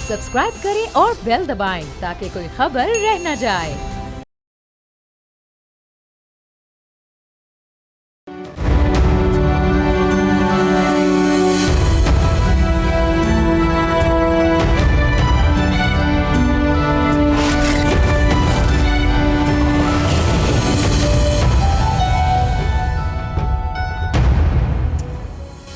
Subscribe करें और bell दबाएं ताकि कोई खबर रह न जाए।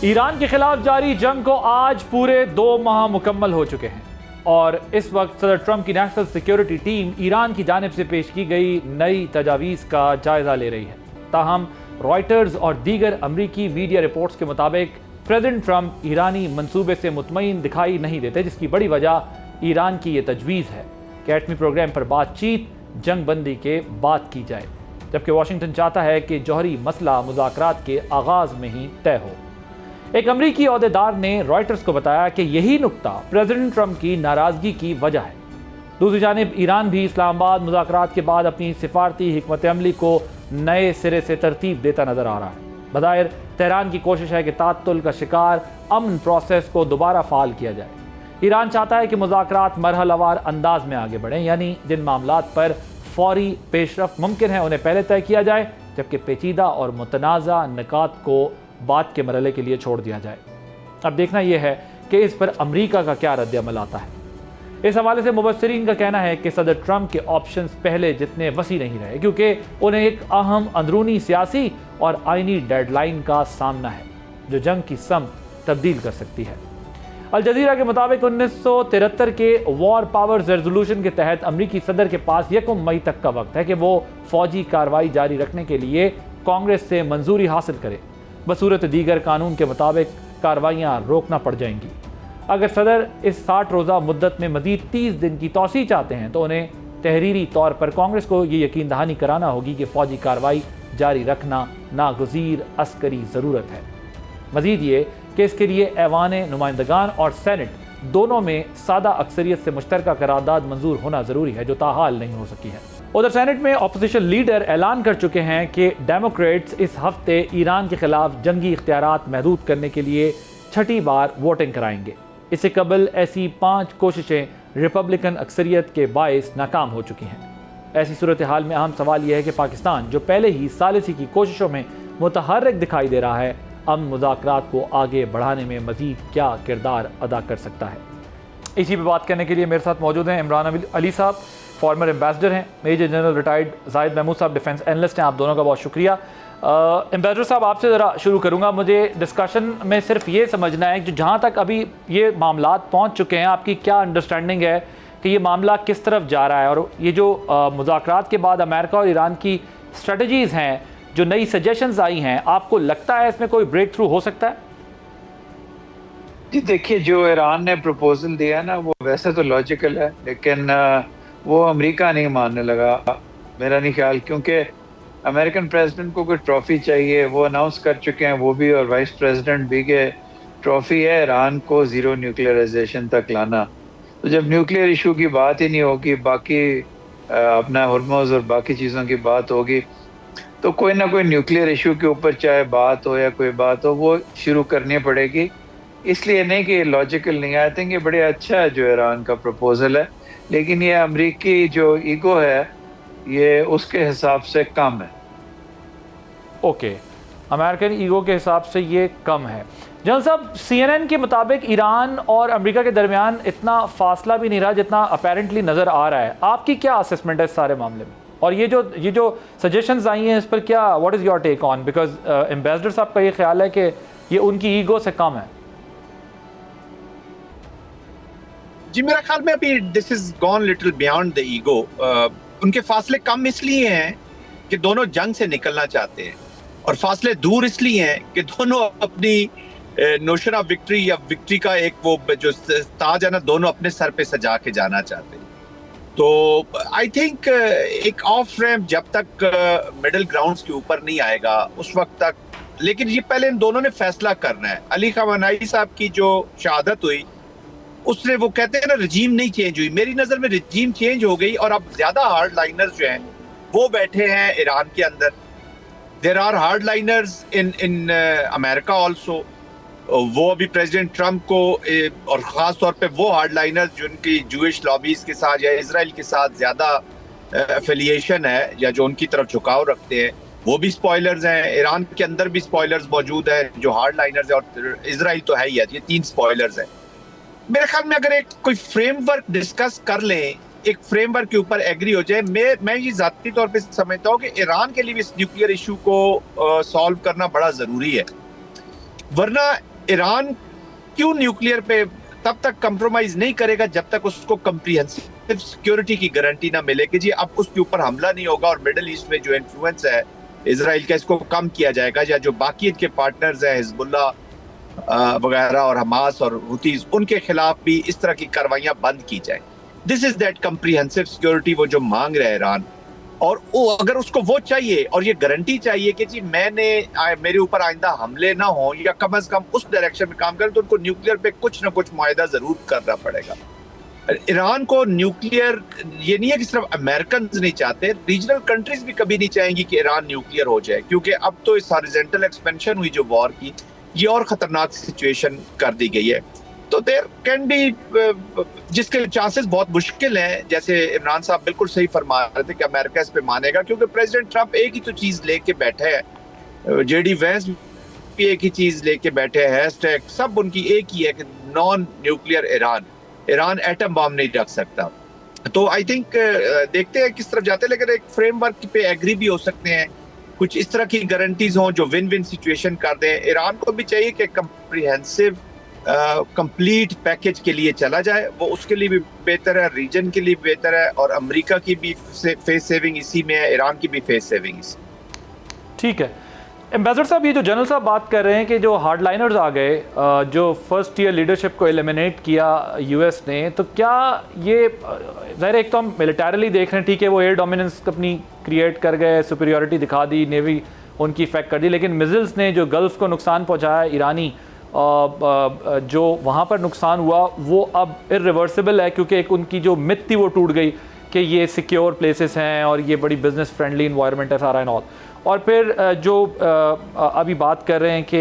ईरान के खिलाफ जारी जंग को आज पूरे 2 माह मुकम्मल हो चुके हैं और इस वक्त सदर ट्रंप की नेशनल सिक्योरिटी टीम ईरान की जानिब से पेश की गई नई तजावीज़ का जायजा ले रही है। ताहम रॉयटर्स और दीगर अमरीकी मीडिया रिपोर्ट्स के मुताबिक प्रेसिडेंट ट्रंप ईरानी मंसूबे से मुतमईन दिखाई नहीं देते, जिसकी बड़ी वजह ईरान की ये तजवीज़ है कि एटमी प्रोग्राम पर बातचीत जंग बंदी के बाद की जाए, जबकि वाशिंगटन चाहता है कि जौहरी मसला मुज़ाकरात के आगाज़ में ही तय हो। एक अमरीकी ओहदेदार ने रॉयटर्स को बताया कि यही नुक्ता प्रेसिडेंट ट्रंप की नाराजगी की वजह है। दूसरी जानिब ईरान भी इस्लामाबाद मुज़ाकरात के बाद अपनी सिफारती हिकमत अमली को नए सिरे से तरतीब देता नजर आ रहा है। बज़ाहिर तेहरान की कोशिश है कि तातुल का शिकार अमन प्रोसेस को दोबारा फाल किया जाए। ईरान चाहता है कि मुज़ाकरात मरहलावार अंदाज में आगे बढ़ें, यानी जिन मामलात पर फौरी पेशरफ मुमकिन है उन्हें पहले तय किया जाए, जबकि पेचीदा और मुतनाज़ा निकात को बाद के मरहले के लिए छोड़ दिया जाए। अब देखना यह है कि इस पर अमरीका का क्या रद्द-ए-अमल आता है। इस हवाले से मुबस्सिरीन का कहना है कि सदर ट्रंप के ऑप्शंस पहले जितने वसी नहीं रहे, क्योंकि उन्हें एक अहम अंदरूनी सियासी और आईनी डेडलाइन का सामना है जो जंग की समत तब्दील कर सकती है। अल जज़ीरा के मुताबिक 1973 के वॉर पावर्स रेजोल्यूशन के तहत अमरीकी सदर के पास 1 मई तक का वक्त है कि वो फौजी कार्रवाई जारी रखने के लिए कांग्रेस से मंजूरी हासिल करे। बसूरत दीगर कानून के मुताबिक कार्रवाइयाँ रोकना पड़ जाएंगी। अगर सदर इस 60 रोज़ा मुद्दत में मजीद 30 दिन की तौसी चाहते हैं तो उन्हें तहरीरी तौर पर कांग्रेस को ये यकीन दहानी कराना होगी कि फ़ौजी कार्रवाई जारी रखना नागुज़ीर अस्करी ज़रूरत है। मजीद ये कि इसके लिए ऐवान नुमाइंदगान और सेनेट दोनों में सादा अक्सरियत से मुश्तरका करारदाद मंजूर होना ज़रूरी है, जो ताहाल नहीं हो सकी है। उधर सेनेट में अपोजिशन लीडर ऐलान कर चुके हैं कि डेमोक्रेट्स इस हफ्ते ईरान के खिलाफ जंगी इख्तियारात महदूद करने के लिए 6ठी बार वोटिंग कराएंगे। इससे कबल ऐसी 5 कोशिशें रिपब्लिकन अक्सरियत के बायस नाकाम हो चुकी हैं। ऐसी सूरत हाल में अहम सवाल यह है कि पाकिस्तान, जो पहले ही सालिसी की कोशिशों में मुतहर्रिक दिखाई दे रहा है, अमन मुज़ाकरात को आगे बढ़ाने में मज़ीद क्या किरदार अदा कर सकता है। इसी पर बात करने के लिए मेरे साथ मौजूद हैं इमरान अली साहब, फॉर्मर एम्बेसडर हैं, major general retired Zahid Mahmood साहब डिफेंस एनालिस्ट हैं। आप दोनों का बहुत शुक्रिया। एम्बेसडर साहब, आपसे ज़रा शुरू करूँगा। मुझे डिस्कशन में सिर्फ ये समझना है कि जहाँ तक अभी ये मामलात पहुँच चुके हैं, आपकी क्या अंडरस्टैंडिंग है कि ये मामला किस तरफ जा रहा है, और ये जो मुज़ाकरात के बाद अमेरिका और ईरान की स्ट्रेटजीज़ हैं, जो नई सजेशंस आई हैं, आपको लगता है इसमें कोई ब्रेक थ्रू हो सकता है? जी देखिए, जो ईरान ने प्रपोजल दिया ना, वो वैसे तो लॉजिकल है, लेकिन वो अमेरिका नहीं मानने लगा, मेरा नहीं ख्याल, क्योंकि अमेरिकन प्रेसिडेंट को कोई ट्रॉफी चाहिए। वो अनाउंस कर चुके हैं, वो भी और वाइस प्रेसिडेंट भी, के ट्रॉफी है ईरान को ज़ीरो न्यूक्लियराइजेशन तक लाना। तो जब न्यूक्लियर इशू की बात ही नहीं होगी, बाकी अपना हॉर्मोज और बाकी चीज़ों की बात होगी, तो कोई ना कोई न्यूक्लियर इशू के ऊपर चाहे बात हो या कोई बात हो, वो शुरू करनी पड़ेगी। इसलिए नहीं कि लॉजिकल नहीं, आई थिंक ये बड़े अच्छा है जो ईरान का प्रपोजल है, लेकिन ये अमरीकी जो ईगो है ये उसके हिसाब से कम है। ओके, अमेरिकन ईगो के हिसाब से ये कम है। जनरल साहब, CNN के मुताबिक ईरान और अमेरिका के दरमियान इतना फासला भी नहीं रहा जितना अपेरेंटली नज़र आ रहा है। आपकी क्या असेसमेंट है इस सारे मामले में, और ये जो सजेशंस आई हैं इस पर क्या, what is your take on? Because ambassador साहब का ये ख्याल है कि ये उनकी ईगो से कम है। जी, मेरा ख्याल में अभी this is gone little beyond the ego. उनके फासले कम इसलिए हैं कि दोनों जंग से निकलना चाहते हैं, और फासले दूर इसलिए हैं कि दोनों अपनी नोशन ऑफ विक्ट्री या विक्ट्री का एक वो जो ताज है ना, दोनों अपने सर पे सजा के जाना चाहते हैं। तो आई थिंक एक ऑफ रैम्प जब तक मिडिल ग्राउंड्स के ऊपर नहीं आएगा उस वक्त तक, लेकिन ये पहले इन दोनों ने फैसला करना है। अली खamenei साहब की जो शहादत हुई, उसने, वो कहते हैं ना, रजीम नहीं चेंज हुई। मेरी नजर में रजीम चेंज हो गई, और अब ज्यादा हार्ड लाइनर्स जो हैं वो बैठे हैं ईरान के अंदर। There are hard liners in America also. वो अभी प्रेसिडेंट ट्रंप को और ख़ास तौर पे वो हार्डलाइनर्स जिनकी जूइश लॉबीज़ के साथ या इसराइल के साथ ज़्यादा एफिलिएशन है या जो उनकी तरफ झुकाव रखते हैं, वो भी स्पॉयलर्स हैं। ईरान के अंदर भी स्पॉयलर्स मौजूद हैं जो हार्डलाइनर्स हैं, और इसराइल तो है ही है। ये 3 स्पॉयलर्स हैं। मेरे ख्याल में अगर एक कोई फ्रेमवर्क डिस्कस कर लें, एक फ्रेमवर्क के ऊपर एग्री हो जाए, मैं ये ज़ाती तौर पे समझता हूँ कि ईरान के लिए भी इस न्यूक्लियर इशू को सॉल्व करना बड़ा ज़रूरी है। वरना ईरान क्यों न्यूक्लियर पे तब तक कंप्रोमाइज नहीं करेगा जब तक उसको कम्प्रिहेंसिव सिक्योरिटी की गारंटी ना मिले कि जी अब उसके ऊपर हमला नहीं होगा और मिडिल ईस्ट में जो इन्फ्लुएंस है इसराइल का, इसको कम किया जाएगा, या जो बाकी इनके पार्टनर्स हैं हिजबुल्ला वगैरह और हमास और हुतीज, उनके खिलाफ भी इस तरह की कार्रवाइयां बंद की जाए। This is that comprehensive security वो जो मांग रहा है ईरान। और वो अगर उसको वो चाहिए और ये गारंटी चाहिए कि जी मेरे ऊपर आइंदा हमले ना हो या कम से कम उस डायरेक्शन में काम करें, तो उनको न्यूक्लियर पे कुछ ना कुछ मुआहदा जरूर करना पड़ेगा। ईरान को न्यूक्लियर, ये नहीं है कि सिर्फ अमेरिकन नहीं चाहते, रीजनल कंट्रीज भी कभी नहीं चाहेंगी कि ईरान न्यूक्लियर हो जाए, क्योंकि अब तो इस हॉरिजॉन्टल एक्सपेंशन हुई जो वॉर की, ये और खतरनाक सिचुएशन कर दी गई है। तो देयर कैन बी, जिसके चांसेस बहुत मुश्किल हैं, जैसे इमरान साहब बिल्कुल सही फरमा रहे थे कि अमेरिका इस पे मानेगा, क्योंकि प्रेसिडेंट ट्रंप एक ही तो चीज लेके बैठे हैं, जेडी वैंस भी एक ही चीज लेके बैठे हैं, हैशटैग सब उनकी एक ही है कि non nuclear Iran atom bomb नहीं रख सकता। तो आई थिंक देखते हैं किस तरफ जाते हैं, लेकिन एक फ्रेमवर्क पे एग्री भी हो सकते हैं, कुछ इस तरह की गारंटीज हों जो विन विन सिचुएशन कर दें। ईरान को भी चाहिए कि कम्प्रिहेंसिव कंप्लीट पैकेज के लिए चला जाए, वो उसके लिए भी बेहतर है, रीजन के लिए बेहतर है, और अमेरिका की भी फेस सेविंग इसी में है, ईरान की भी फेस सेविंग इसी। ठीक है एम्बेसडर साहब, ये जो जनरल साहब बात कर रहे हैं कि जो हार्डलाइनर्स आ गए, जो फर्स्ट ईयर लीडरशिप को एलिमिनेट किया यूएस ने, तो क्या ये ज़ाहिर एक तो हम मिलिटरीली देख रहे हैं, ठीक है वो एयर डोमिनेंस अपनी क्रिएट कर गए, सुपीरियॉरिटी दिखा दी, नेवी उनकी इफेक्ट कर दी, लेकिन मिज़िल्स ने जो गल्फ़ को नुकसान पहुँचाया ईरानी, जो वहाँ पर नुकसान हुआ वो अब इरिवर्सिबल है, क्योंकि एक उनकी जो मिथ थी वो टूट गई कि ये सिक्योर प्लेसेस हैं और ये बड़ी बिजनेस फ्रेंडली इन्वायरमेंट है सारा एंड ऑल। और फिर जो अभी बात कर रहे हैं कि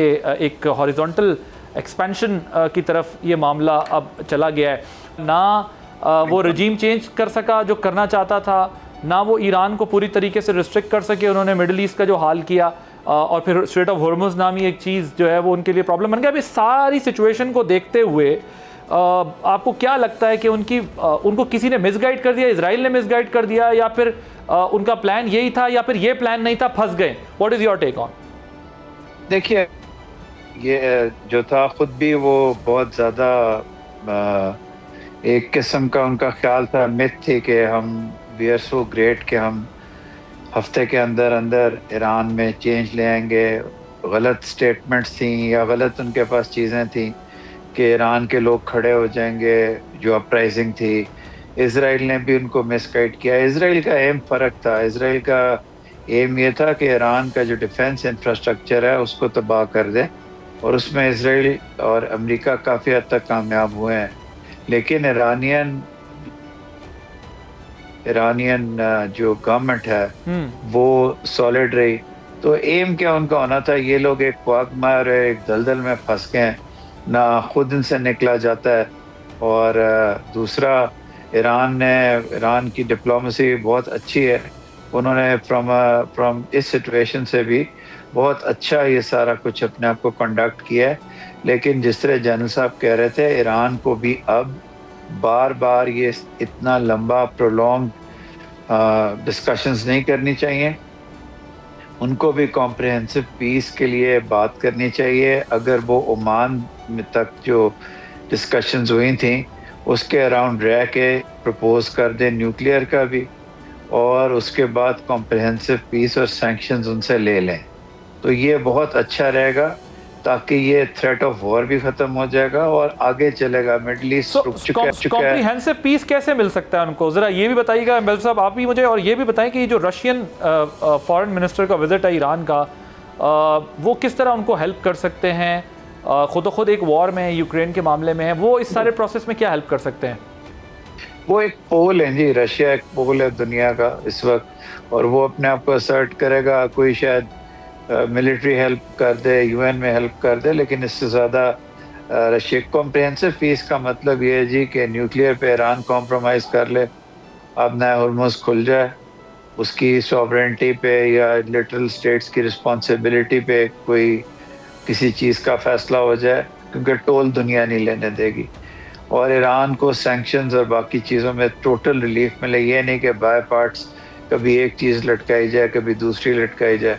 एक हॉरिजॉन्टल एक्सपेंशन की तरफ ये मामला अब चला गया है, ना वो रजीम चेंज कर सका जो करना चाहता था, ना वो ईरान को पूरी तरीके से रिस्ट्रिक्ट कर सके, उन्होंने मिडिल ईस्ट का जो हाल किया, और फिर स्ट्रेट ऑफ हॉर्मुज़ नामी एक चीज़ जो है वो उनके लिए प्रॉब्लम बन गया। अभी सारी सिचुएशन को देखते हुए आपको क्या लगता है कि उनको किसी ने मिसगाइड कर दिया, इजराइल ने मिसगाइड कर दिया, या फिर उनका प्लान यही था, या फिर ये प्लान नहीं था, फंस गए? What is your take on? देखिए, ये जो था खुद भी वो बहुत ज़्यादा एक किस्म का उनका ख्याल था, मिथ थी कि हम वी आर सो ग्रेट कि हम हफ्ते के अंदर अंदर ईरान में चेंज ले आएंगे। गलत स्टेटमेंट्स थी या गलत उनके पास चीज़ें थी कि ईरान के लोग खड़े हो जाएंगे, जो अपराइजिंग थी। इसराइल ने भी उनको मिसगाइड किया। इसराइल का एम फ़र्क था, इसराइल का एम ये था कि ईरान का जो डिफेंस इंफ्रास्ट्रक्चर है उसको तबाह कर दे, और उसमें इसराइल और अमेरिका काफ़ी हद तक कामयाब हुए हैं। लेकिन ईरानियन जो गवर्नमेंट है वो सॉलिड रही। तो एम क्या उनका होना था, ये लोग एक क्वागमायर, एक दलदल में फंस गए, ना खुद इनसे निकला जाता है। और दूसरा, ईरान की डिप्लोमेसी बहुत अच्छी है, उन्होंने फ्रॉम इस सिचुएशन से भी बहुत अच्छा ये सारा कुछ अपने आप को कंडक्ट किया है। लेकिन जिस तरह जनरल साहब कह रहे थे, ईरान को भी अब बार बार ये इतना लंबा प्रोलॉन्ग डिस्कशंस नहीं करनी चाहिए, उनको भी कॉम्प्रिहेंसिव पीस के लिए बात करनी चाहिए। अगर वो ओमान में तक जो डिस्कशंस हुई थी उसके अराउंड रह के प्रपोज कर दें न्यूक्लियर का भी, और उसके बाद कॉम्प्रिहेंसिव पीस और सैंक्शंस उनसे ले लें, तो ये बहुत अच्छा रहेगा, ताकि ये थ्रेट ऑफ वॉर भी खत्म हो जाएगा और आगे चलेगा। मिडिल ईस्ट रुक चुका है। कॉम्प्रिहेंसिव पीस कैसे मिल सकता है उनको, जरा ये भी बताइएगा एम्बेसडर साहब आप भी मुझे, और ये भी बताएं कि जो रशियन फॉरेन मिनिस्टर का विजिट है ईरान का, वो किस तरह उनको हेल्प कर सकते हैं? खुद एक वॉर में है, यूक्रेन के मामले में है, वो इस सारे प्रोसेस में क्या हेल्प कर सकते हैं? वो एक पोल है जी, रशिया एक पोल है दुनिया का इस वक्त, और वो अपने आप को असर्ट करेगा। कोई शायद मिलिट्री हेल्प कर दे, यूएन में हेल्प कर दे, लेकिन इससे ज़्यादा रशिया कॉम्प्रिहेंसिव पीस का मतलब ये है जी कि न्यूक्लियर पे ईरान कॉम्प्रोमाइज़ कर ले, अब नया हुर्मुज़ खुल जाए, उसकी सॉवरेनिटी पे या लिटरल स्टेट्स की रिस्पॉन्सिबिलिटी पे कोई किसी चीज़ का फैसला हो जाए, क्योंकि टोल दुनिया नहीं लेने देगी। और ईरान को सैंक्शंस और बाकी चीज़ों में टोटल रिलीफ मिले, ये नहीं कि बाय पार्ट्स कभी एक चीज़ लटकाई जाए, कभी दूसरी लटकाई जाए।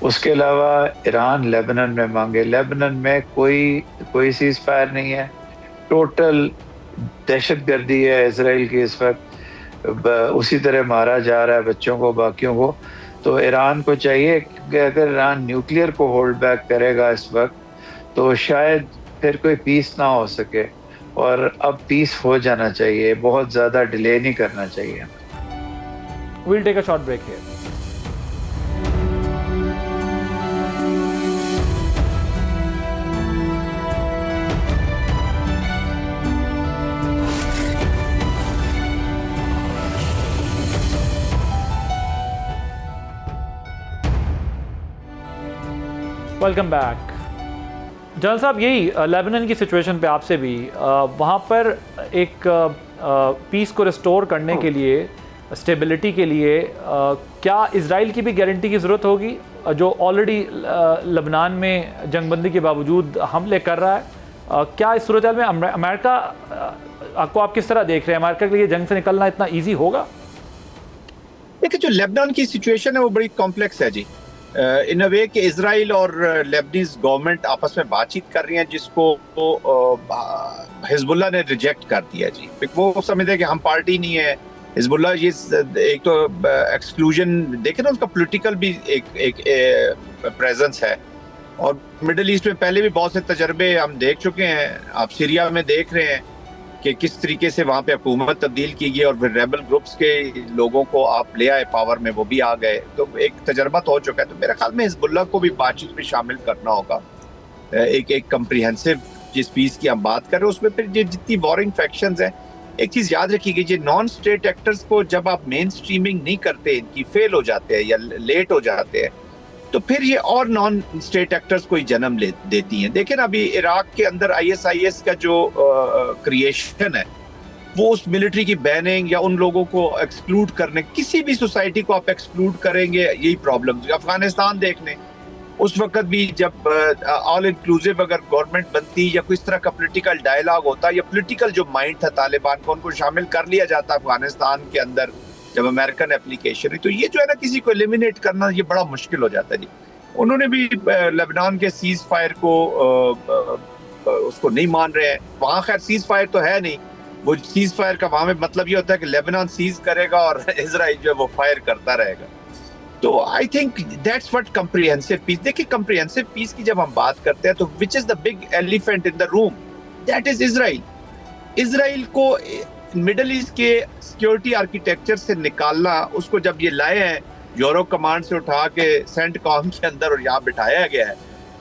उसके अलावा ईरान लेबनान में मांगे, लेबनान में कोई सीज़ फायर नहीं है, टोटल दहशतगर्दी है इसराइल की इस वक्त, उसी तरह मारा जा रहा है बच्चों को, बाकियों को। तो ईरान को चाहिए कि अगर ईरान न्यूक्लियर को होल्ड बैक करेगा इस वक्त, तो शायद फिर कोई पीस ना हो सके, और अब पीस हो जाना चाहिए, बहुत ज़्यादा डिले नहीं करना चाहिए। We'll take a short break here. Welcome back. General साहब, यही लेबनान की सिचुएशन पे आपसे भी वहाँ पर एक पीस को रिस्टोर करने के लिए, स्टेबिलिटी के लिए क्या इजराइल की भी गारंटी की ज़रूरत होगी, जो ऑलरेडी लेबनान में जंगबंदी के बावजूद हमले कर रहा है? क्या इस सूरत में अमेरिका आपको, आप किस तरह देख रहे हैं, अमेरिका के लिए जंग से निकलना इतना ईजी होगा? देखिए, जो लेबनान की सिचुएशन है वो बड़ी कॉम्प्लेक्स है जी। इन अ वे कि इजराइल और लेबनीज गवर्नमेंट आपस में बातचीत कर रही हैं, जिसको हिजबुल्लाह ने रिजेक्ट कर दिया जी। वो समझते हैं कि हम पार्टी नहीं है। हिजबुल्लाह ये एक तो एक्सक्लूजन देखे ना, उसका पॉलिटिकल भी एक प्रेजेंस है, और मिडिल ईस्ट में पहले भी बहुत से तजर्बे हम देख चुके हैं। आप सीरिया में देख रहे हैं कि किस तरीके से वहाँ पे हुकूमत तब्दील की गई और फिर रेबल ग्रुप्स के लोगों को आप ले आए पावर में, वो भी आ गए, तो एक तजर्बा तो हो चुका है। तो मेरे ख्याल में हिजबुल्लाह को भी बातचीत में शामिल करना होगा। एक कंप्रिहेंसिव जिस पीस की हम बात कर रहे हैं, उसमें फिर जितनी वॉरिंग फैक्शंस हैं, एक चीज याद रखिएगा, ये नॉन स्टेट एक्टर्स को जब आप मेन स्ट्रीमिंग नहीं करते, इनकी फेल हो जाते हैं या लेट हो जाते हैं, तो फिर ये और नॉन स्टेट एक्टर्स को ही जन्म देती हैं। देखिए ना, अभी इराक के अंदर ISIS का जो क्रिएशन है, वो उस मिलिट्री की बैनिंग या उन लोगों को एक्सक्लूड करने, किसी भी सोसाइटी को आप एक्सक्लूड करेंगे, यही प्रॉब्लम। अफगानिस्तान देख लें, उस वक्त भी जब ऑल इंक्लूसिव अगर गवर्नमेंट बनती या कोई इस तरह का पॉलिटिकल डायलॉग होता या पॉलिटिकल जो माइंड था तालिबान का, उनको शामिल कर लिया जाता अफगानिस्तान के अंदर जब अमेरिकन एप्लीकेशन है, तो ये जो है ना, किसी को एलिमिनेट करना ये बड़ा मुश्किल हो जाता है जी। उन्होंने भी लेबनान के सीज फायर को उसको नहीं मान रहे हैं। वहाँ खैर सीज फायर तो है नहीं, वो सीज फायर का वहाँ में मतलब ये होता है कि लेबनान सीज करेगा और इजराइल जो है वो फायर करता रहेगा। तो I think that's what comprehensive peace. देखिए, कम्प्रिहेंसिव पीस की जब हम बात करते हैं, तो which is the big elephant in the room, that is Israel. Israel को मिडल ईस्ट के सिक्योरिटी आर्किटेक्चर से निकालना, उसको जब ये लाए हैं यूरो कमांड से उठा के सेंटकॉम के अंदर और यहाँ बिठाया गया है,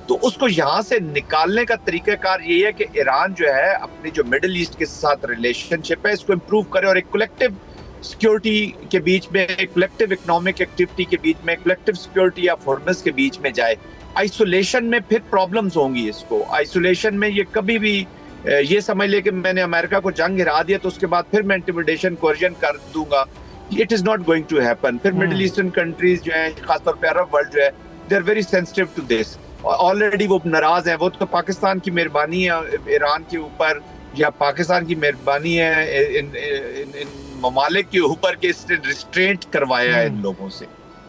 तो उसको यहाँ से निकालने का तरीकाकार यही है कि ईरान जो है अपनी जो मिडल ईस्ट के साथ रिलेशनशिप है, इसको इम्प्रूव करे और एक कलेक्टिव सिक्योरिटी के बीच में, एक कलेक्टिव इकोनॉमिक एक्टिविटी के बीच में, कलेक्टिव सिक्योरिटी या फॉरनेस के बीच में जाए। आइसोलेशन में फिर प्रॉब्लम्स होंगी। इसको आइसोलेशन में ये कभी भी ये समझ ले कि मैंने अमेरिका को जंग गिरा दिया तो उसके बाद फिर मैं इंटिमिडेशन कोर्जन कर दूंगा, it is not going to happen. फिर मिडिल ईस्टर्न कंट्रीज जो हैं, खासतौर पे अरब वर्ल्ड जो है, they are very sensitive to this. Already वो नाराज हैं। वो तो पाकिस्तान की मेहरबानी है ईरान के ऊपर, या पाकिस्तान की मेहरबानी है इन ममालिक के ऊपर के इसने रिस्ट्रेंट करवाया है इन लोगों से।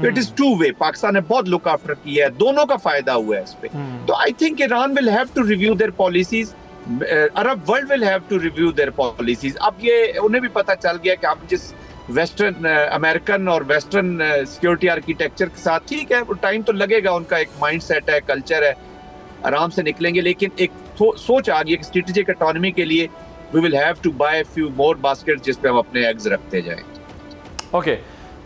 It is two way. Pakistan ने बहुत लुक आफ्टर किया है, दोनों का फायदा हुआ है इस पे। तो I think Iran will have to review their policies, Arab world will have to review their policies. अब ये उन्हें भी पता चल गया कि हम जिस वेस्टर्न अमेरिकन और वेस्टर्न सिक्योरिटी आर्किटेक्चर के साथ, ठीक है वो टाइम तो लगेगा, उनका एक माइंड सेट है, कल्चर है, आराम से निकलेंगे, लेकिन एक सोच आ गई कि स्ट्रेटेजिक ऑटोनॉमी के लिए we will have to buy few more baskets जिस पे हम अपने एग्स रखते जाएं। ओके,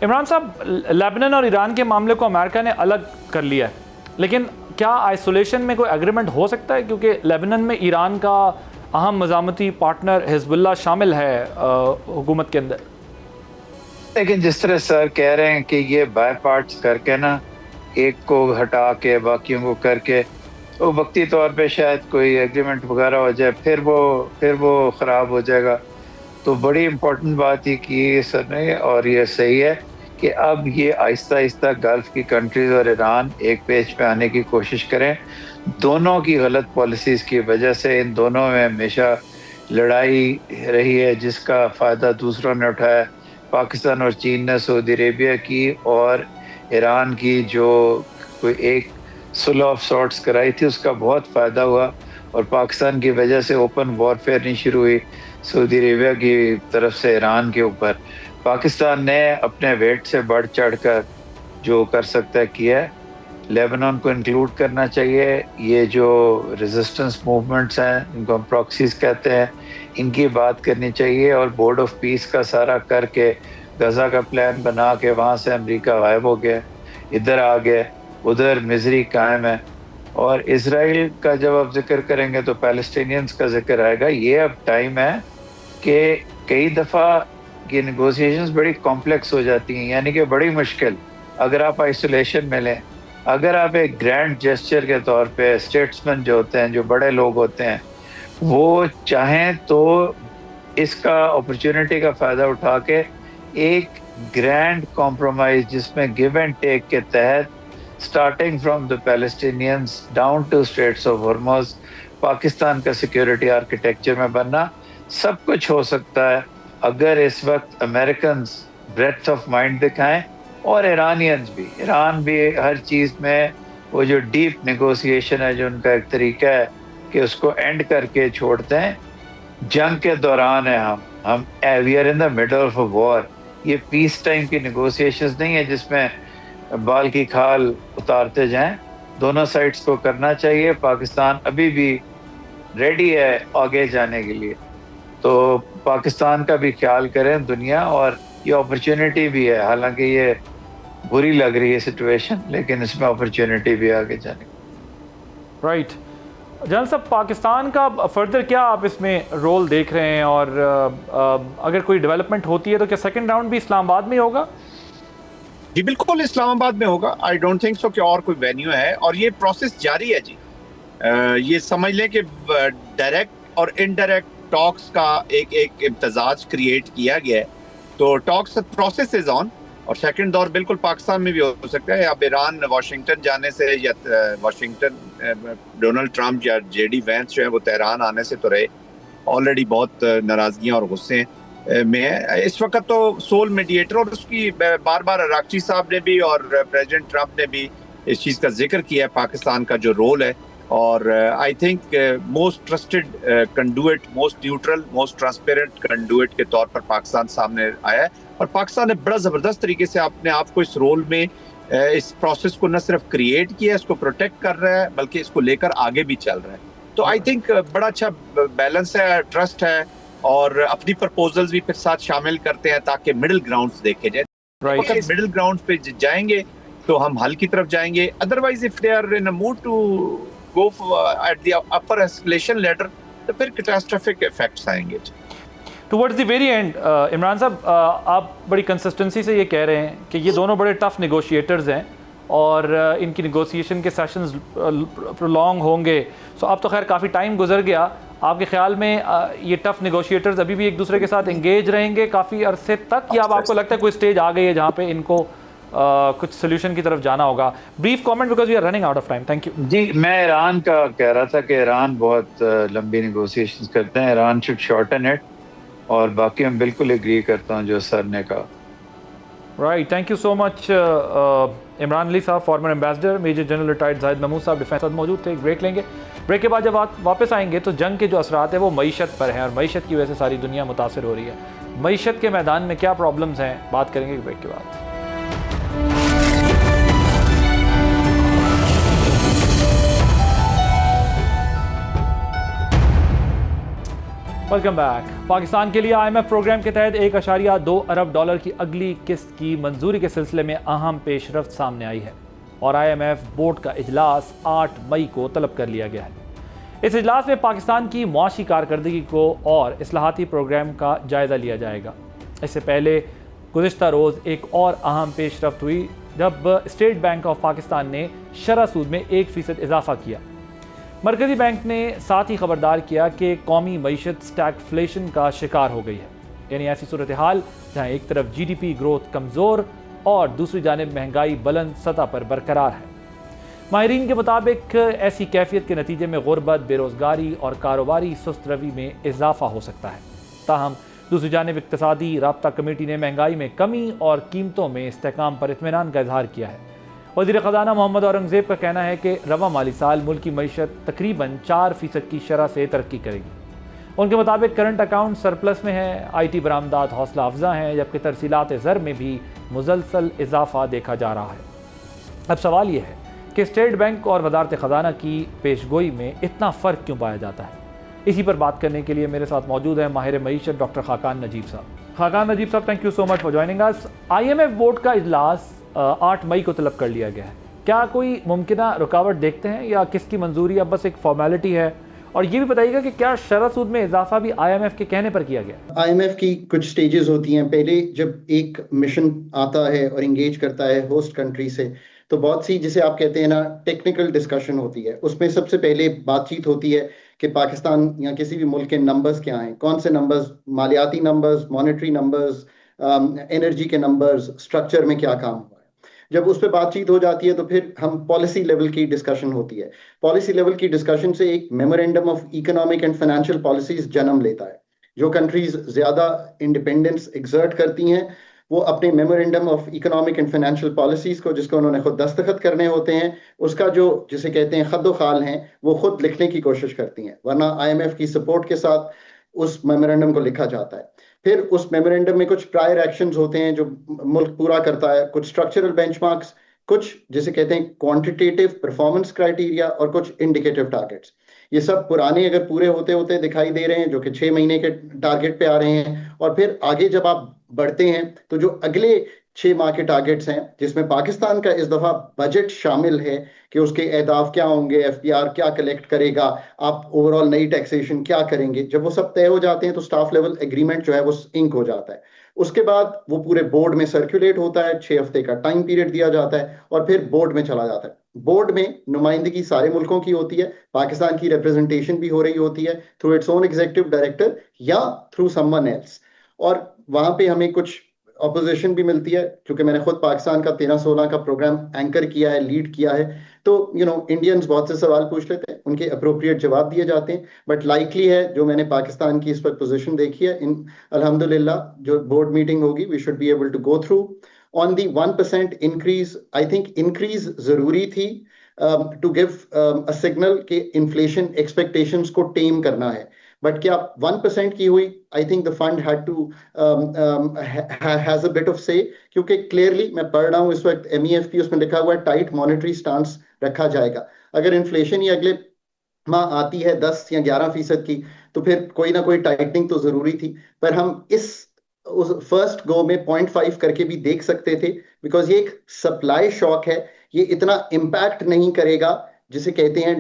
इमरान साहब, लेबनान और ईरान के मामले को अमेरिका ने अलग कर लिया है, लेकिन क्या आइसोलेशन में कोई एग्रीमेंट हो सकता है? क्योंकि लेबनान में ईरान का अहम मज़ामती पार्टनर हिजबुल्लाह शामिल है हुकूमत के अंदर। लेकिन जिस तरह सर कह रहे हैं कि ये बाय पार्ट्स करके ना एक को हटा के बाकियों को करके तो वक्ती तौर पे शायद कोई एग्रीमेंट वगैरह हो जाए, फिर वो ख़राब हो जाएगा। तो बड़ी इम्पोर्टेंट बात ये की है सर ने, और ये सही है कि अब ये आहिस्ता आहिस्ता गल्फ़ की कंट्रीज़ और ईरान एक पेज पे आने की कोशिश करें। दोनों की गलत पॉलिसीज़ की वजह से इन दोनों में हमेशा लड़ाई रही है, जिसका फ़ायदा दूसरों ने उठाया। पाकिस्तान और चीन ने सऊदी अरेबिया की और ईरान की जो कोई एक सुलह ऑफ सॉर्ट्स कराई थी, उसका बहुत फ़ायदा हुआ और पाकिस्तान की वजह से ओपन वॉरफेयर नहीं शुरू हुई सऊदी अरेबिया की तरफ से ईरान के ऊपर। पाकिस्तान ने अपने वेट से बढ़ चढ़ कर जो कर सकता है किया है। लेबनान को इंक्लूड करना चाहिए। ये जो रेजिस्टेंस मूवमेंट्स हैं, इनको हम प्रॉक्सीज कहते हैं, इनकी बात करनी चाहिए और बोर्ड ऑफ पीस का सारा करके गज़ा का प्लान बना के वहाँ से अमेरिका गायब हो गया, इधर आ गया, उधर मिजरी कायम है। और इसराइल का जब आप जिक्र करेंगे तो पैलेस्टीनियंस का जिक्र आएगा। ये अब टाइम है कि कई दफ़ा ये नेगोशिएशंस बड़ी कॉम्प्लेक्स हो जाती हैं, यानी कि बड़ी मुश्किल। अगर आप आइसोलेशन में लें, अगर आप एक ग्रैंड जेस्चर के तौर पे स्टेट्समैन जो होते हैं, जो बड़े लोग होते हैं, वो चाहें तो इसका अपॉर्चुनिटी का फ़ायदा उठा के एक ग्रैंड कॉम्प्रोमाइज़ जिसमें गिव एंड टेक के तहत starting from the Palestinians down to straits of Hormuz Pakistan का सिक्योरिटी आर्किटेक्चर में बनना, सब कुछ हो सकता है अगर इस वक्त अमेरिकन्स ब्रेथ ऑफ माइंड दिखाएं और ईरानियंस भी। ईरान भी हर चीज़ में वो जो डीप नेगोशिएशन है, जो उनका एक तरीका है कि उसको एंड करके छोड़ते हैं। जंग के दौरान है, हम we are in the middle of a war. ये पीस टाइम की नेगोशिएशंस नहीं है जिसमें बाल की खाल उतारते जाएं। दोनों साइड्स को करना चाहिए। पाकिस्तान अभी भी रेडी है आगे जाने के लिए, तो पाकिस्तान का भी ख्याल करें दुनिया, और ये अपॉर्चुनिटी भी है। हालांकि ये बुरी लग रही है सिचुएशन, लेकिन इसमें अपॉर्चुनिटी भी आगे जाने की। राइट जनरल साहब, पाकिस्तान का फर्दर क्या आप इसमें रोल देख रहे हैं, और अगर कोई डेवलपमेंट होती है तो क्या सेकंड राउंड भी इस्लामाबाद में होगा? जी बिल्कुल इस्लामाबाद में होगा। आई डोंट थिंक सो कि और कोई वेन्यू है, और ये प्रोसेस जारी है जी। ये समझ लें कि डायरेक्ट और इनडायरेक्ट टॉक्स का एक इम्तजाज क्रिएट किया गया है। तो टॉक्स प्रोसेस इज ऑन, और सेकंड दौर बिल्कुल पाकिस्तान में भी हो सकता है। अब ईरान वाशिंगटन जाने से, या वाशिंगटन डोनाल्ड ट्रंप या जेडी वैंस जो है वो तेहरान आने से तो रहे, ऑलरेडी बहुत नाराजगियां और गुस्से में है इस वक्त। तो सोल मीडिएटर, और उसकी बार बार अराक्ची साहब ने भी और प्रेसिडेंट ट्रंप ने भी इस चीज़ का जिक्र किया है, पाकिस्तान का जो रोल है। और I think most trusted conduit, most neutral, most transparent conduit के तौर पर पाकिस्तान सामने आया है। और पाकिस्तान ने बड़ा ज़बरदस्त तरीके से अपने आप को इस रोल में, इस प्रोसेस को न सिर्फ क्रिएट किया, इसको प्रोटेक्ट कर रहा है, बल्कि इसको लेकर आगे भी चल रहा है। तो आई थिंक बड़ा अच्छा बैलेंस है, ट्रस्ट है, और अपनी प्रपोजल्स भी फिर साथ शामिल करते हैं ताकि मिडिल ग्राउंड्स देखे जाए। राइट, मिडिल ग्राउंड पे जाएंगे तो हम हल की तरफ जाएंगे। Otherwise if they are in a mood to go at the upper escalation ladder, तो फिर कैटास्ट्रोफिक इफेक्ट्स आएंगे। Towards the very end Imran साहब, आप बड़ी कंसिस्टेंसी से ये कह रहे हैं कि ये दोनों बड़े टफ नेगोशिएटर्स हैं और इनकी नेगोशिएशन के सेशंस प्रोलॉन्ग होंगे। सो अब तो खैर काफ़ी टाइम गुजर गया। आपके ख्याल में ये टफ नेगोशिएटर्स अभी भी एक दूसरे के साथ एंगेज रहेंगे काफ़ी अरसे तक, या अब आपको लगता है कोई स्टेज आ गई है जहाँ पे इनको कुछ सोल्यूशन की तरफ जाना होगा? Brief comment because we are running out of time. Thank you ji. मैं ईरान का कह रहा था कि ईरान बहुत लंबी नेगोशिएशंस करते हैं, ईरान शुड शॉर्टन इट, और बाकी मैं बिल्कुल एग्री करता हूं जो सर ने कहा। Right, thank you so much Imran Ali साहब, former ambassador, major general retired Zahid Mahmood साहब डिफेंस मौजूद थे। ब्रेक लेंगे, ब्रेक के बाद जब आप वापस आएंगे तो जंग के जो असरात है वो मईशत पर हैं, और मईशत की वजह से सारी दुनिया मुतासर हो रही है। मईशत के मैदान में क्या प्रॉब्लम्स हैं, बात करेंगे ब्रेक के बाद। Welcome back. पाकिस्तान के लिए IMF प्रोग्राम के तहत $1.2 अरब की अगली किस्त की मंजूरी के सिलसिले में अहम पेशरफ्त सामने आई है, और IMF बोर्ड का इजलास 8 मई को तलब कर लिया गया है। इस इजलास में पाकिस्तान की मुआशी कारकर्दगी को और इस्लाहाती प्रोग्राम का जायज़ा लिया जाएगा। इससे पहले गुज़िश्ता रोज़ एक और अहम पेशरफ्त हुई, जब स्टेट बैंक ऑफ पाकिस्तान ने शरह सूद में 1% इजाफा किया। मरकजी बैंक ने साथ ही खबरदार किया कि कौमी मईशत स्टैगफ्लेशन का शिकार हो गई है, यानी ऐसी सूरत हाल जहाँ एक तरफ GDP ग्रोथ कमज़ोर और दूसरी जानिब महंगाई बुलंद सतह पर बरकरार है। माहिरीन के मुताबिक ऐसी कैफियत के नतीजे में गुर्बत, बेरोज़गारी और कारोबारी सुस्त रवी में इजाफा हो सकता है। ताहम दूसरी जानिब इक़्तिसादी राब्ता कमेटी ने महंगाई में कमी और कीमतों में इस्तेहकाम पर इत्मीनान का इजहार किया है। वज़ीर ख़ज़ाना मोहम्मद औरंगज़ेब का कहना है कि रवा माली साल मुल्क की मईशत तकरीबन 4% की शरह से तरक्की करेगी। उनके मुताबिक करंट अकाउंट सरप्लस में है, IT बरामदात हौसला अफजा हैं, जबकि तरसीलात ज़र में भी मुसलसल इजाफा देखा जा रहा है। अब सवाल यह है कि स्टेट बैंक और वज़ारत ख़ज़ाना की पेशगोई में इतना फ़र्क क्यों पाया जाता है। इसी पर बात करने के लिए मेरे साथ मौजूद है माहिर मईशत डॉक्टर खाकान नजीब साहब। खाकान नजीब साहब, thank you so much for joining us. IMF board का इजलास 8 मई को तलब कर लिया गया है। क्या कोई मुमकिना रुकावट देखते हैं या किसकी मंजूरी अब बस एक फॉर्मेलिटी है? और ये भी बताइएगा कि क्या शरह सूद में इजाफा भी IMF के कहने पर किया गया? IMF की कुछ स्टेजेस होती हैं। पहले जब एक मिशन आता है और इंगेज करता है होस्ट कंट्री से, तो बहुत सी, जिसे आप कहते हैं ना, टेक्निकल डिस्कशन होती है। उसमें सबसे पहले बातचीत होती है कि पाकिस्तान या किसी भी मुल्क के नंबर्स क्या हैं, कौन से नंबर्स, मालियाती नंबर्स, मॉनेटरी नंबर्स, एनर्जी के नंबर्स, स्ट्रक्चर में क्या काम हुआ है। जब उस पर बातचीत हो जाती है तो फिर हम पॉलिसी लेवल की डिस्कशन होती है। पॉलिसी लेवल की डिस्कशन से एक memorandum of economic and financial policies जन्म लेता है। जो कंट्रीज ज्यादा इंडिपेंडेंस एक्सर्ट करती हैं वो अपने memorandum of economic and financial policies को, जिसको उन्होंने खुद दस्तखत करने होते हैं, उसका जो जिसे कहते हैं खद्दो खाल हैं, वो खुद लिखने की कोशिश करती हैं। वरना IMF की सपोर्ट के साथ उस मेमोरेंडम को लिखा जाता है। फिर उस मेमोरेंडम में कुछ प्रायर एक्शंस होते हैं जो मुल्क पूरा करता है, कुछ स्ट्रक्चरल बेंचमार्क्स, कुछ जिसे कहते हैं क्वांटिटेटिव परफॉर्मेंस क्राइटेरिया और कुछ इंडिकेटिव टारगेट्स। ये सब पुराने अगर पूरे होते होते दिखाई दे रहे हैं, जो कि 6 महीने के टारगेट पे आ रहे हैं, और फिर आगे जब आप बढ़ते हैं तो जो अगले 6 माह के टारगेट्स हैं, जिसमें पाकिस्तान का इस दफा बजट शामिल है कि उसके अहदाफ क्या होंगे, FPR क्या कलेक्ट करेगा, आप ओवरऑल नई टैक्सेशन क्या करेंगे, जब वो सब तय हो जाते हैं तो स्टाफ लेवल एग्रीमेंट जो है वो इंक हो जाता है। उसके बाद वो पूरे बोर्ड में सर्कुलेट होता है, 6 हफ्ते का टाइम पीरियड दिया जाता है और फिर बोर्ड में चला जाता है। बोर्ड में नुमाइंदगी सारे मुल्कों की होती है, पाकिस्तान की रिप्रेजेंटेशन भी हो रही होती है through its own executive director या थ्रू समवन एल्स, और वहां पे हमें कुछ ऑपोजिशन भी मिलती है। क्योंकि मैंने खुद पाकिस्तान का 13-16 का प्रोग्राम एंकर किया है, लीड किया है, तो इंडियंस बहुत से सवाल पूछ लेते हैं, उनके अप्रोप्रिएट जवाब दिए जाते हैं। बट लाइकली है, जो मैंने पाकिस्तान की इस वक्त पोजीशन देखी है, इन अल्हम्दुलिल्लाह जो बोर्ड मीटिंग होगी, we should be able to go through on the 1% increase. I think increase जरूरी थी टू गिव अ सिग्नल कि इन्फ्लेशन एक्सपेक्टेशंस को टेम करना है। बट क्या 1% की हुई, I think the fund had to has a bit of से, क्योंकि क्लियरली मैं पढ़ रहा हूँ इस वक्त MEF की, उसमें लिखा हुआ है टाइट मॉनेटरी स्टांस रखा जाएगा। अगर इन्फ्लेशन ही अगले माह आती है 10 या 11% की, तो फिर कोई ना कोई टाइटनिंग तो जरूरी थी। पर हम इस उस फर्स्ट गो में 0.5 करके भी देख सकते थे, बिकॉज ये एक सप्लाई शॉक है, ये इतना इम्पैक्ट नहीं करेगा जिसे कहते हैं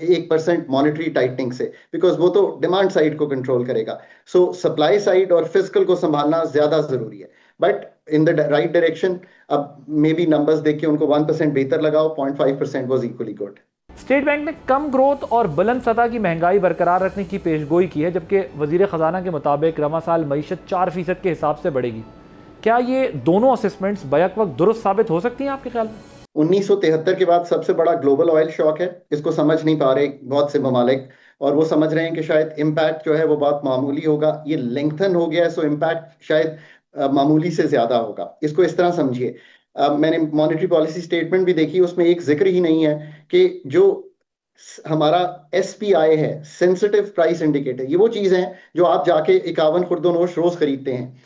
1% मॉनेटरी टाइटनिंग से, बिकॉज वो तो डिमांड साइड को कंट्रोल करेगा। सो सप्लाई साइड और फिस्कल को संभालना ज्यादा जरूरी है, but in the right direction. अब मे बी नंबर्स देख के उनको 1% बेहतर लगाओ, 0.5% was equally good. State bank ने कम ग्रोथ और बुलंद सतह की महंगाई बरकरार रखने की पेशगोई की है, जबकि वजीर ख़जाना के मुताबिक रवा साल मईशत 4% के हिसाब से बढ़ेगी। क्या ये दोनों असेसमेंट्स बैक वक्त दुरुस्त साबित हो सकती हैं आपके ख्याल में? 1973 के बाद सबसे बड़ा ग्लोबल ऑयल शॉक है, इसको समझ नहीं पा रहे बहुत से ममालिक, और वो समझ रहे हैं कि शायद इम्पैक्ट जो है वो बहुत मामूली होगा। ये लेंथन हो गया है, सो इम्पैक्ट शायद मामूली से ज्यादा होगा। इसको इस तरह समझिए, मैंने मॉनेटरी पॉलिसी स्टेटमेंट भी देखी, उसमें एक जिक्र ही नहीं है कि जो हमारा SPI है, सेंसिटिव प्राइस इंडिकेटर, ये वो चीज है जो आप जाके 51 खुर्दोनोश रोज खरीदते हैं,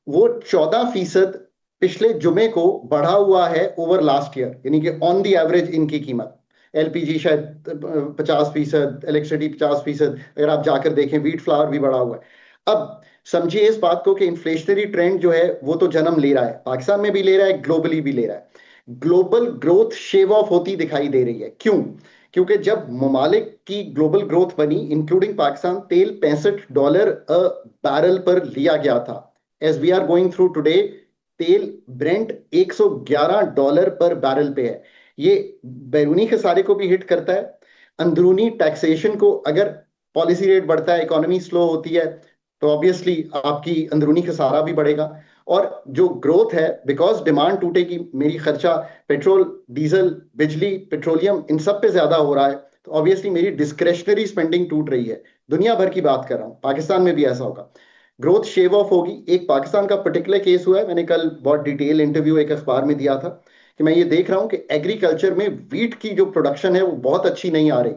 वो 14% पिछले जुमे को बढ़ा हुआ है ओवर लास्ट ईयर, यानी कि ऑन दी एवरेज इनकी कीमत। LPG शायद 50%, इलेक्ट्रिसिटी 50%, अगर आप जाकर देखें व्हीट फ्लावर भी बढ़ा हुआ है। अब समझिए इस बात को कि इन्फ्लेशनरी ट्रेंड जो है वो तो जन्म ले रहा है, पाकिस्तान में भी ले रहा है, ग्लोबली भी ले रहा है। ग्लोबल ग्रोथ शेव ऑफ होती दिखाई दे रही है। क्यों? क्योंकि जब ममालिक की ग्लोबल ग्रोथ बनी, इंक्लूडिंग पाकिस्तान, तेल $65 अ बैरल पर लिया गया था। As we are going through today, तेल ब्रेंट $111 पर बैरल पे है। ये बैरूनी खसारे को भी हिट करता है, अंदरूनी टैक्सेशन को, अगर पॉलिसी रेट बढ़ता है, इकोनॉमी स्लो होती है, तो ऑब्वियसली आपकी अंदरूनी खसारा भी बढ़ेगा। और जो ग्रोथ है, बिकॉज डिमांड टूटेगी, मेरी खर्चा पेट्रोल, डीजल, बिजली, पेट्रोलियम, इन सब पे ज्यादा हो रहा है, तो ऑब्वियसली मेरी डिस्क्रेशनरी स्पेंडिंग टूट रही है। दुनिया भर की बात कर रहा हूँ, पाकिस्तान में भी ऐसा होगा, ग्रोथ शेव ऑफ होगी। एक पाकिस्तान का पर्टिकुलर केस हुआ है, मैंने कल बहुत डिटेल इंटरव्यू एक अखबार में दिया था, कि मैं ये देख रहा हूँ कि एग्रीकल्चर में वीट की जो प्रोडक्शन है वो बहुत अच्छी नहीं आ रही।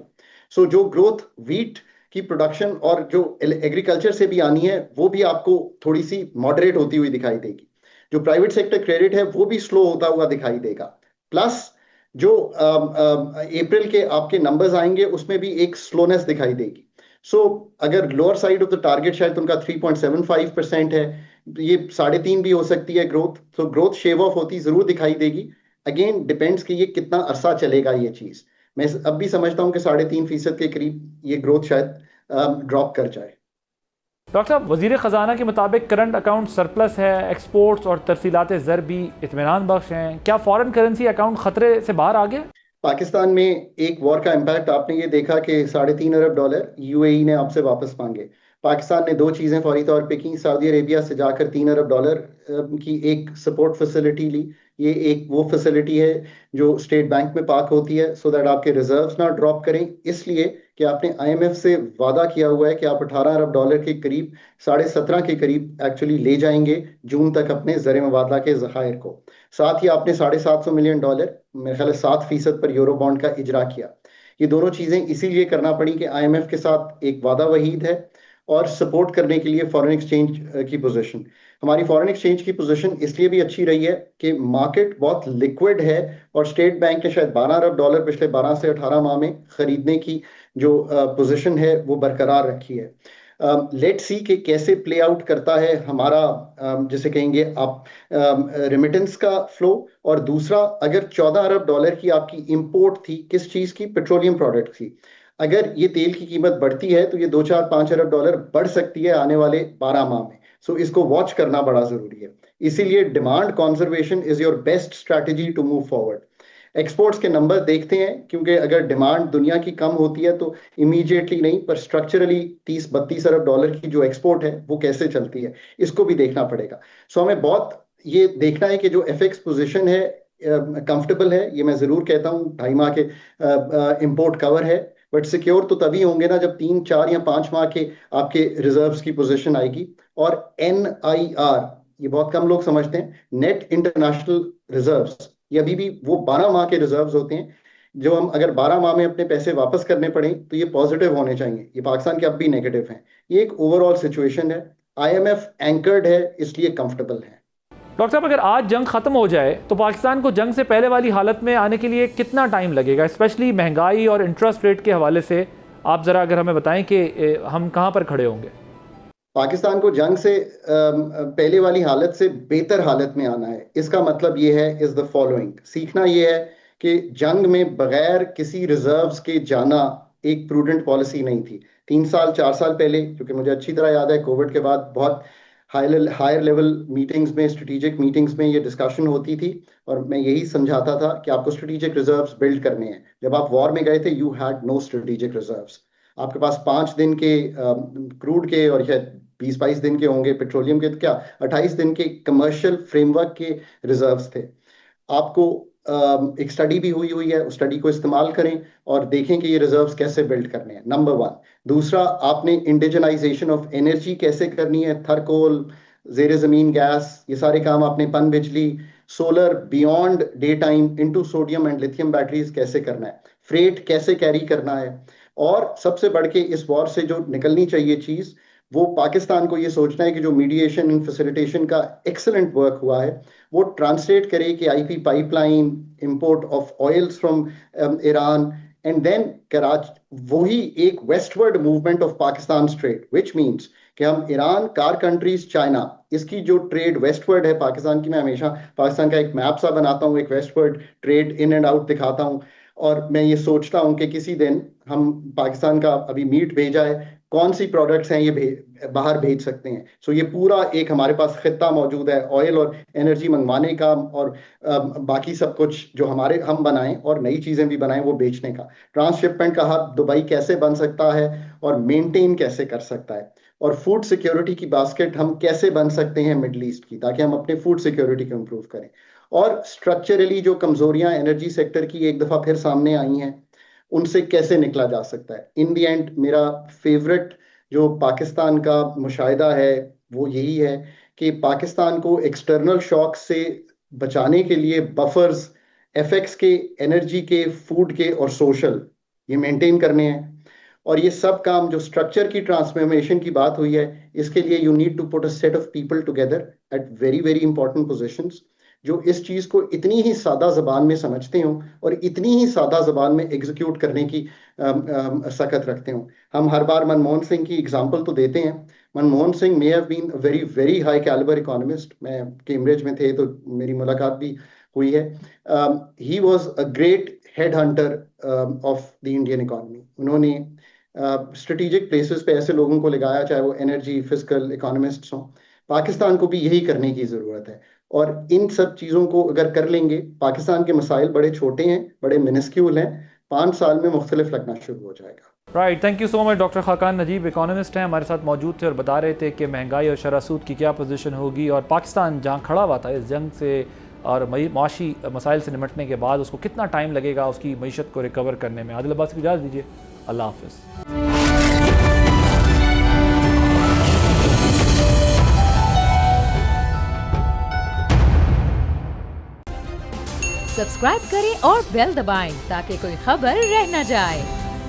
सो जो ग्रोथ वीट की प्रोडक्शन और जो एग्रीकल्चर से भी आनी है, वो भी आपको थोड़ी सी मॉडरेट होती हुई दिखाई देगी। जो प्राइवेट सेक्टर क्रेडिट है वो भी स्लो होता हुआ दिखाई देगा। प्लस जो अप्रैल के आपके नंबर्स आएंगे उसमें भी एक स्लोनेस दिखाई देगी। सो अगर lower side of the target शायद उनका 3.75% है, ये 3.5 भी हो सकती है ग्रोथ। तो ग्रोथ शेव ऑफ होती जरूर दिखाई देगी। अगेन डिपेंड्स कि ये कितना अरसा चलेगा ये चीज। मैं अब भी समझता हूँ कि 3.5% के करीब ये ग्रोथ शायद ड्रॉप कर जाए। डॉक्टर साहब, वजीर ख़जाना के मुताबिक करंट अकाउंट सरप्लस है, एक्सपोर्ट्स और तरसीलात ज़र भी इत्मीनान बख्श हैं। क्या फॉरेन करेंसी अकाउंट खतरे से बाहर आ गया? पाकिस्तान में एक वॉर का इम्पैक्ट आपने ये देखा कि $3.5 अरब यूएई ने आपसे वापस मांगे। पाकिस्तान ने दो चीज़ें फौरी तौर पे की, सऊदी अरेबिया से जाकर $3 अरब की एक सपोर्ट फैसिलिटी ली। ये एक वो फैसिलिटी है जो स्टेट बैंक में पार्क होती है, सो दैट आपके रिजर्व्स ना ड्रॉप करें, इसलिए कि आपने आईएमएफ से वादा किया हुआ है कि आप $18 अरब के करीब, 17.5 के करीब एक्चुअली ले जाएंगे जून तक अपने ज़र मुबादला के ज़खायर को। साथ ही आपने $750 मिलियन, मेरे ख्याल 7% पर यूरो बॉन्ड का इजरा किया। ये दोनों चीज़ें इसीलिए करना पड़ी कि आईएमएफ के साथ एक वादा वहीद है और सपोर्ट करने के लिए फॉरेन एक्सचेंज की पोजीशन। हमारी फॉरेन एक्सचेंज की पोजीशन इसलिए भी अच्छी रही है कि मार्केट बहुत लिक्विड है और स्टेट बैंक ने शायद $12 अरब पिछले 12 से 18 माह में खरीदने की जो पोजीशन है वो बरकरार रखी है। लेट्स सी कि कैसे प्ले आउट करता है हमारा जैसे कहेंगे आप रेमिटेंस का फ्लो। और दूसरा, अगर $14 अरब की आपकी इंपोर्ट थी, किस चीज़ की? पेट्रोलियम प्रोडक्ट की। अगर ये तेल की कीमत बढ़ती है तो ये 2-4-5 अरब डॉलर बढ़ सकती है आने वाले 12 माह में। सो इसको वॉच करना बड़ा जरूरी है। इसीलिए demand conservation is your best strategy to move forward. Exports के नंबर देखते हैं, क्योंकि अगर डिमांड दुनिया की कम होती है तो इमीडिएटली नहीं, पर स्ट्रक्चरली 30-32 अरब डॉलर की जो एक्सपोर्ट है वो कैसे चलती है, इसको भी देखना पड़ेगा। सो हमें बहुत ये देखना है कि जो एफएक्स पोजीशन है कंफर्टेबल है। ये मैं जरूर कहता हूँ 2.5 माह के इंपोर्ट कवर है, बट सिक्योर तो तभी होंगे ना जब 3, 4 या 5 माह के आपके रिजर्व्स की पोजीशन आएगी। और NIR, ये बहुत कम लोग समझते हैं, नेट इंटरनेशनल रिजर्व्स, ये अभी भी वो 12 माह के रिजर्व्स होते हैं जो हम अगर 12 माह में अपने पैसे वापस करने पड़े तो ये पॉजिटिव होने चाहिए। ये पाकिस्तान के अब भी नेगेटिव हैं। ये एक ओवरऑल सिचुएशन है। IMF एंकर्ड है, इसलिए कंफर्टेबल है। डॉक्टर साहब, अगर आज जंग खत्म हो जाए तो पाकिस्तान को जंग से पहले वाली हालत में आने के लिए कितना टाइम लगेगा, स्पेशली महंगाई और इंटरेस्ट रेट के हवाले से आप जरा अगर हमें बताएं कि हम कहां पर खड़े होंगे? पाकिस्तान को जंग से पहले वाली हालत से बेहतर हालत में आना है। इसका मतलब ये है इज द फॉलोइंग। सीखना ये है कि जंग में बगैर किसी रिजर्व्स के जाना एक प्रूडेंट पॉलिसी नहीं थी। 3 साल 4 साल पहले, क्योंकि मुझे अच्छी तरह याद है, कोविड के बाद बहुत हायर लेवल मीटिंग्स में, स्ट्रेटेजिक मीटिंग्स में ये डिस्कशन होती थी और मैं यही समझाता था कि आपको स्ट्रेटेजिक रिजर्व्स बिल्ड करने हैं। जब आप वॉर में गए थे, you had no strategic reserves. आपके पास 5 दिन के क्रूड के और शायद 20-22 दिन के होंगे पेट्रोलियम के, तो क्या 28 दिन के कमर्शियल फ्रेमवर्क के रिजर्व्स थे। आपको एक स्टडी भी हुई है, उस स्टडी को इस्तेमाल करें और देखें कि ये रिजर्व्स कैसे बिल्ड करने हैं, नंबर 1। दूसरा, आपने इंडिजनाइजेशन ऑफ एनर्जी कैसे करनी है, थर्कोल, जेर जमीन गैस, ये सारे काम आपने, पन बिजली, solar beyond day time into sodium and lithium batteries कैसे करना है, फ्रेट कैसे कैरी करना है। और सबसे बढ़ के इस वॉर से जो निकलनी चाहिए चीज, वो पाकिस्तान को ये सोचना है कि जो मीडिएशन एंड फैसिलिटेशन का एक्सेलेंट वर्क हुआ है वो ट्रांसलेट करे कि IP pipeline, import of oils from Iran and then Karachi, वही एक westward movement of Pakistan trade, which means कि हम ईरान, कार कंट्रीज, चाइना, इसकी जो ट्रेड वेस्टवर्ड है पाकिस्तान की। मैं हमेशा पाकिस्तान का एक मैप सा बनाता हूँ, एक westward trade in and out दिखाता हूँ। और मैं ये सोचता हूँ कि किसी दिन हम पाकिस्तान का, अभी मीट भेजा है, कौन सी प्रोडक्ट्स हैं ये बाहर भेज सकते हैं। सो ये पूरा एक हमारे पास खित्ता मौजूद है ऑयल और एनर्जी मंगवाने का, और बाकी सब कुछ जो हम बनाएं और नई चीज़ें भी बनाएं वो बेचने का। ट्रांसशिपमेंट का हब दुबई कैसे बन सकता है और मेंटेन कैसे कर सकता है, और फूड सिक्योरिटी की बास्केट हम कैसे बन सकते हैं मिडल ईस्ट की, ताकि हम अपने फूड सिक्योरिटी को इम्प्रूव करें। और स्ट्रक्चरली जो कमजोरियां एनर्जी सेक्टर की एक दफ़ा फिर सामने आई हैं, उनसे कैसे निकला जा सकता है। इन दी एंड मेरा फेवरेट जो पाकिस्तान का मुशाहिदा है वो यही है कि पाकिस्तान को एक्सटर्नल शॉक से बचाने के लिए बफर्स एफएक्स के, एनर्जी के, फूड के और सोशल ये मेंटेन करने हैं। और ये सब काम जो स्ट्रक्चर की ट्रांसफॉर्मेशन की बात हुई है, इसके लिए you need to put a set of people together at very very important positions, जो इस चीज को इतनी ही सादा जबान में समझते हो और इतनी ही सादा जबान में एग्जीक्यूट करने की सकत रखते हो। हम हर बार मनमोहन सिंह की एग्जांपल तो देते हैं। Manmohan Singh may have been a very very high calibre economist. मैं कैम्ब्रिज में थे तो मेरी मुलाकात भी हुई है। He was a great head hunter of the Indian economy. उन्होंने स्ट्रेटेजिक प्लेसेस पे ऐसे लोगों को लगाया, चाहे वो एनर्जी, फिस्कल इकोनॉमिस्ट्स हों। पाकिस्तान को भी यही करने की ज़रूरत है, और इन सब चीज़ों को अगर कर लेंगे, पाकिस्तान के मसाइल बड़े छोटे हैं, बड़े मिनिस्क्यूल हैं, 5 साल में मुख्तलिफ लगना शुरू हो जाएगा। Right, thank you so much. Doctor Khaqan Najib economist हैं, हमारे साथ मौजूद थे और बता रहे थे कि महंगाई और शरह-सूद की क्या पोजीशन होगी, और पाकिस्तान जहां खड़ा हुआ था इस जंग से और माशी मसाइल से निमटने के बाद उसको कितना टाइम लगेगा उसकी मईशत को रिकवर करने में। आदिल अब्बास की इजाज़त दीजिए, अल्लाह हाफिज़। सब्सक्राइब करें और बेल दबाएं ताकि कोई खबर रह न जाए।